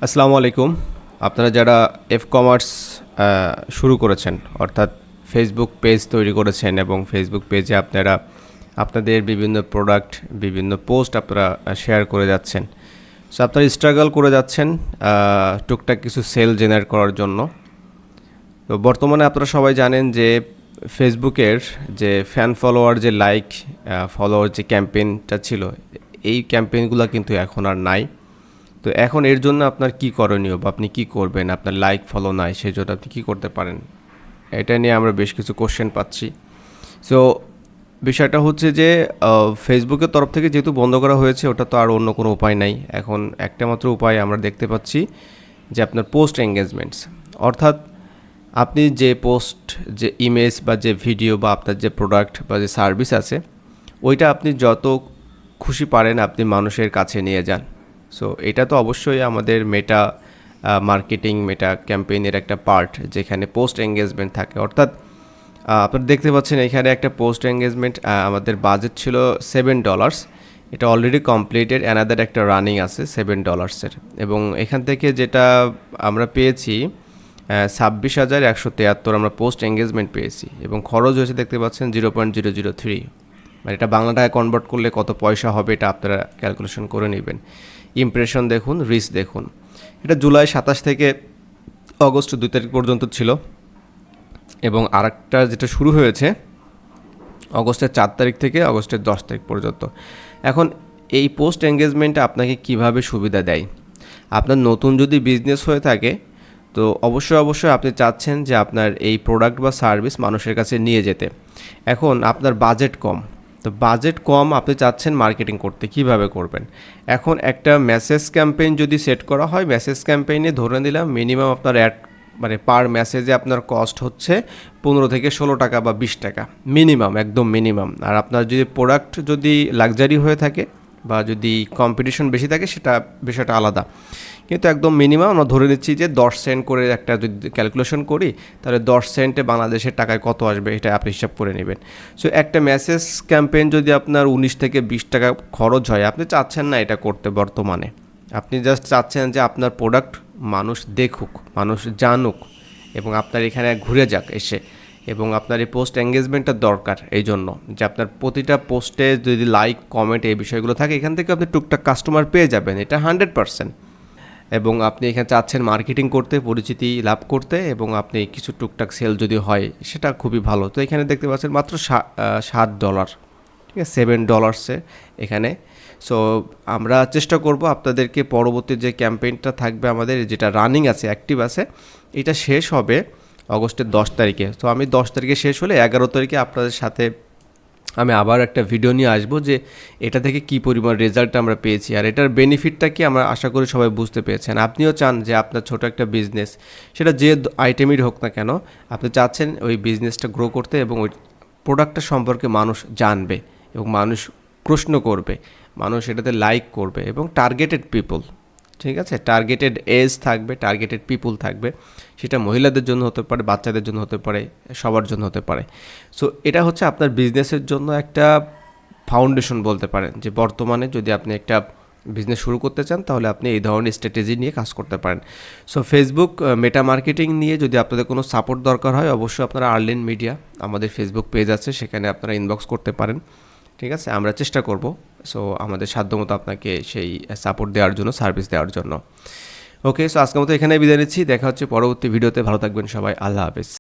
আসসালামু আলাইকুম। আপনারা যারা কমার্স শুরু করেছেন, অর্থাৎ ফেসবুক পেজ তৈরি করেছেন এবং ফেসবুক পেজে আপনারা আপনাদের বিভিন্ন প্রোডাক্ট, বিভিন্ন পোস্ট আপনারা শেয়ার করে যাচ্ছেন। সো আপনারা স্ট্রাগল করে যাচ্ছেন টুকটাক কিছু সেল জেনারেট করার জন্য। তো বর্তমানে আপনারা সবাই জানেন যে ফেসবুকের যে ফ্যান ফলোয়ার, যে লাইক ফলোয়ার যে ক্যাম্পেইনটা ছিল, এই ক্যাম্পেইনগুলো কিন্তু এখন আর নাই। তো এখন এর জন্য আপনার কি করণীয় বা আপনি কি করবেন? আপনার লাইক ফলো নাই, সেই জন্য আপনি কী করতে পারেন? এটা নিয়ে আমরা বেশ কিছু কোশ্চেন পাচ্ছি। সো বিষয়টা হচ্ছে যে ফেসবুকের তরফ থেকে যেহেতু বন্ধ করা হয়েছে, ওটা তো আর অন্য কোনো উপায় নাই। এখন একটা মাত্র উপায় আমরা দেখতে পাচ্ছি যে আপনার পোস্ট এঙ্গেজমেন্টস, অর্থাৎ আপনি যে পোস্ট, যে ইমেজ বা যে ভিডিও বা আপনার যে প্রোডাক্ট বা যে সার্ভিস আছে, ওইটা আপনি যত খুশি পারেন আপনি মানুষের কাছে নিয়ে যান। সো এটা তো অবশ্যই আমাদের মেটা মার্কেটিং, মেটা ক্যাম্পেইনের একটা পার্ট, যেখানে পোস্ট এঙ্গেজমেন্ট থাকে। অর্থাৎ আপনারা দেখতে পাচ্ছেন এখানে একটা পোস্ট এঙ্গেজমেন্ট, আমাদের বাজেট ছিল $7, এটা অলরেডি কমপ্লিটেড, অ্যানাদার একটা রানিং আছে $7 এবং এখান থেকে যেটা আমরা পেয়েছি 26,173 আমরা পোস্ট এঙ্গেজমেন্ট পেয়েছি এবং খরচ হয়েছে দেখতে পাচ্ছেন 0.003। মানে এটা বাংলা টাকায় কনভার্ট করলে কত পয়সা হবে এটা আপনারা ক্যালকুলেশন করে নেবেন। ইমপ্রেশন দেখুন, রিচ দেখুন। এটা জুলাই 27 থেকে অগস্ট 2 তারিখ পর্যন্ত ছিল এবং আরেকটা যেটা শুরু হয়েছে অগস্টের 4 তারিখ থেকে অগস্টের 10 তারিখ পর্যন্ত। এখন এই পোস্ট এঙ্গেজমেন্টটা আপনাকে কিভাবে সুবিধা দেয়? আপনার নতুন যদি বিজনেস হয়ে থাকে তো অবশ্যই আপনি চাচ্ছেন যে আপনার এই প্রোডাক্ট বা সার্ভিস মানুষের কাছে নিয়ে যেতে। এখন আপনার বাজেট কম, তো বাজেট কম, আপনি চাচ্ছেন মার্কেটিং করতে, কিভাবে করবেন? এখন একটা মেসেজ ক্যাম্পেইন যদি সেট করা হয়, মেসেজ ক্যাম্পেইনে ধরে নিলাম মিনিমাম আপনার মানে পার মেসেজে আপনার কস্ট হচ্ছে 15 থেকে 16 টাকা বা 20 টাকা মিনিমাম, একদম মিনিমাম। আর আপনার যদি প্রোডাক্ট যদি লাক্সারি হয়ে থাকে বা যদি কম্পিটিশন বেশি থাকে সেটা বিষয়টা আলাদা, কিন্তু একদম মিনিমাম আমরা ধরে নিচ্ছি যে 10 সেন্ট করে একটা যদি ক্যালকুলেশন করি, তাহলে 10 সেন্টে বাংলাদেশের টাকায় কত আসবে এটা আপনি হিসাব করে নেবেন। সো একটা মেসেজ ক্যাম্পেইন যদি আপনার 19 থেকে 20 টাকা খরচ হয়, আপনি চাচ্ছেন না এটা করতে বর্তমানে। আপনি জাস্ট চাচ্ছেন যে আপনার প্রোডাক্ট মানুষ দেখুক, মানুষ জানুক এবং আপনার এখানে ঘুরে যাক এসে, এবং আপনার এই পোস্ট এঙ্গেজমেন্টটা দরকার এই জন্য যে আপনার প্রতিটা পোস্টে যদি লাইক, কমেন্ট এই বিষয়গুলো থাকে, এখান থেকে আপনি টুকটাক কাস্টমার পেয়ে যাবেন, এটা 100%। এবং আপনি এখানে চাচ্ছেন মার্কেটিং করতে, পরিচিতি লাভ করতে, এবং আপনি কিছু টুকটাক সেল যদি হয় সেটা খুবই ভালো। তো এখানে দেখতে পাচ্ছেন মাত্র $7, ঠিক আছে, $7 এখানে। সো আমরা চেষ্টা করব আপনাদেরকে পরবর্তী যে ক্যাম্পেইনটা থাকবে আমাদের, যেটা রানিং আছে, অ্যাক্টিভ আছে, এটা শেষ হবে অগস্টের 10 তারিখে। তো আমি 10 তারিখে শেষ হলে 11 তারিখে আপনাদের সাথে আমি আবার একটা ভিডিও নিয়ে আসবো যে এটা থেকে কী পরিমাণ রেজাল্ট আমরা পেয়েছি আর এটার বেনিফিটটা কি আমরা আশা করি সবাই বুঝতে পেরেছেন। আপনিও চান যে আপনার ছোট একটা বিজনেস, সেটা যে আইটেমেরই হোক না কেন, আপনি চাচ্ছেন ওই বিজনেসটা গ্রো করতে এবং ওই প্রোডাক্টটা সম্পর্কে মানুষ জানবে এবং মানুষ প্রশ্ন করবে, মানুষ এটাতে লাইক করবে এবং টার্গেটেড পিপল, ঠিক আছে, টার্গেটেড এজ থাকবে, টার্গেটেড পিপুল থাকবে। সেটা মহিলাদের জন্য হতে পারে, বাচ্চাদের জন্য হতে পারে, সবার জন্য হতে পারে। সো এটা হচ্ছে আপনার বিজনেসের জন্য একটা ফাউন্ডেশন বলতে পারেন, যে বর্তমানে যদি আপনি একটা বিজনেস শুরু করতে চান তাহলে আপনি এই ধরনের স্ট্র্যাটেজি নিয়ে কাজ করতে পারেন। সো ফেসবুক মেটা মার্কেটিং নিয়ে যদি আপনাদের কোনো সাপোর্ট দরকার হয়, অবশ্যই আপনারা আর্লিন মিডিয়া, আমাদের ফেসবুক পেজ আছে, সেখানে আপনারা ইনবক্স করতে পারেন, ঠিক আছে, আমরা চেষ্টা করব সো আমাদের সাধ্যমতো আপনাকে সেই সাপোর্ট দেওয়ার জন্য, সার্ভিস দেওয়ার জন্য। ওকে, সো আজকের মতো এখানে বিদায় নিচ্ছি, দেখা হচ্ছে পরবর্তী ভিডিওতে। ভালো থাকবেন সবাই, আল্লাহ হাফেজ।